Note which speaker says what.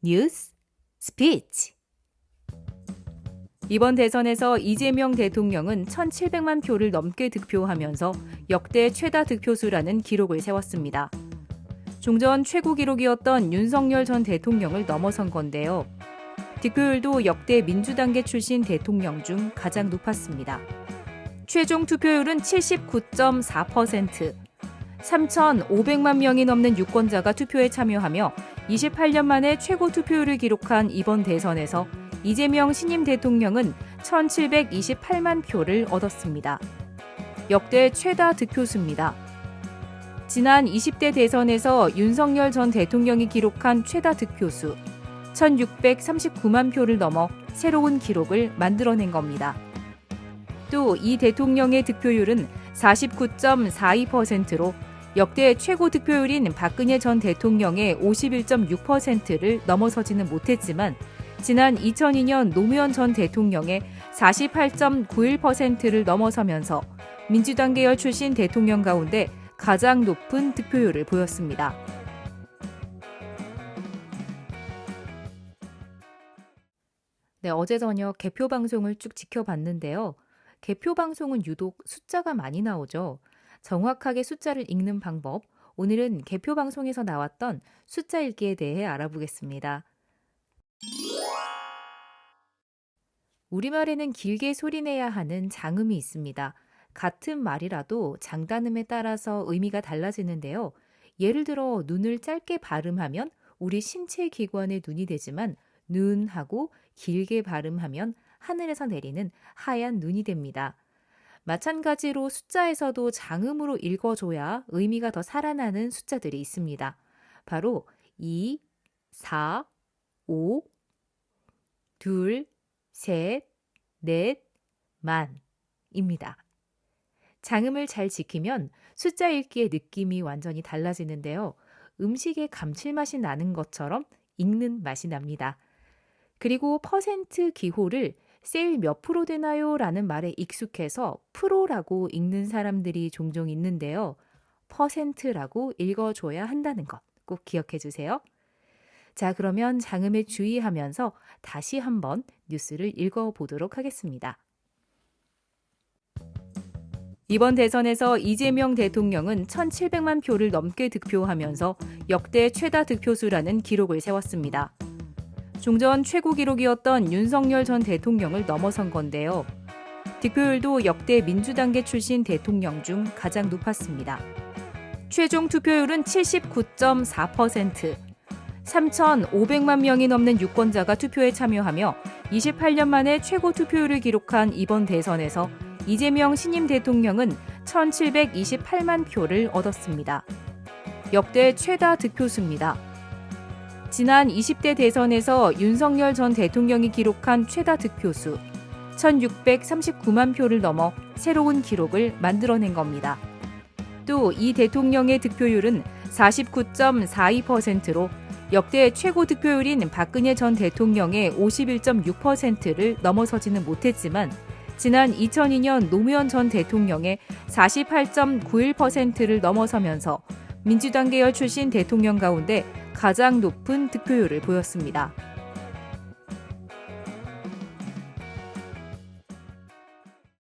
Speaker 1: 뉴스 스피치. 이번 대선에서 이재명 대통령은 1,700만 표를 넘게 득표하면서 역대 최다 득표수라는 기록을 세웠습니다. 종전 최고 기록이었던 윤석열 전 대통령을 넘어선 건데요. 득표율도 역대 민주당계 출신 대통령 중 가장 높았습니다. 최종 투표율은 79.4%, 3,500만 명이 넘는 유권자가 투표에 참여하며 28년 만에 최고 투표율을 기록한 이번 대선에서 이재명 신임 대통령은 1,728만 표를 얻었습니다. 역대 최다 득표수입니다. 지난 20대 대선에서 윤석열 전 대통령이 기록한 최다 득표수 1,639만 표를 넘어 새로운 기록을 만들어낸 겁니다. 또 이 대통령의 득표율은 49.42%로 역대 최고 득표율인 박근혜 전 대통령의 51.6%를 넘어서지는 못했지만 지난 2002년 노무현 전 대통령의 48.91%를 넘어서면서 민주당 계열 출신 대통령 가운데 가장 높은 득표율을 보였습니다. 네, 어제 저녁 개표 방송을 쭉 지켜봤는데요. 개표 방송은 유독 숫자가 많이 나오죠. 정확하게 숫자를 읽는 방법, 오늘은 개표 방송에서 나왔던 숫자 읽기에 대해 알아보겠습니다. 우리말에는 길게 소리내야 하는 장음이 있습니다. 같은 말이라도 장단음에 따라서 의미가 달라지는데요. 예를 들어 눈을 짧게 발음하면 우리 신체 기관의 눈이 되지만 눈하고 길게 발음하면 하늘에서 내리는 하얀 눈이 됩니다. 마찬가지로 숫자에서도 장음으로 읽어줘야 의미가 더 살아나는 숫자들이 있습니다. 바로 2, 4, 5, 2, 셋, 넷, 만입니다. 장음을 잘 지키면 숫자 읽기의 느낌이 완전히 달라지는데요. 음식에 감칠맛이 나는 것처럼 읽는 맛이 납니다. 그리고 퍼센트 기호를 세일 몇 프로 되나요? 라는 말에 익숙해서 프로라고 읽는 사람들이 종종 있는데요. 퍼센트라고 읽어줘야 한다는 것 꼭 기억해 주세요. 자, 그러면 장음에 주의하면서 다시 한번 뉴스를 읽어보도록 하겠습니다. 이번 대선에서 이재명 대통령은 1,700만 표를 넘게 득표하면서 역대 최다 득표수라는 기록을 세웠습니다. 종전 최고 기록이었던 윤석열 전 대통령을 넘어선 건데요. 득표율도 역대 민주당계 출신 대통령 중 가장 높았습니다. 최종 투표율은 79.4%, 3,500만 명이 넘는 유권자가 투표에 참여하며 28년 만에 최고 투표율을 기록한 이번 대선에서 이재명 신임 대통령은 1,728만 표를 얻었습니다. 역대 최다 득표수입니다. 지난 20대 대선에서 윤석열 전 대통령이 기록한 최다 득표수 1,639만 표를 넘어 새로운 기록을 만들어낸 겁니다. 또 이 대통령의 득표율은 49.42%로 역대 최고 득표율인 박근혜 전 대통령의 51.6%를 넘어서지는 못했지만 지난 2002년 노무현 전 대통령의 48.91%를 넘어서면서 민주당 계열 출신 대통령 가운데 가장 높은 득표율을 보였습니다.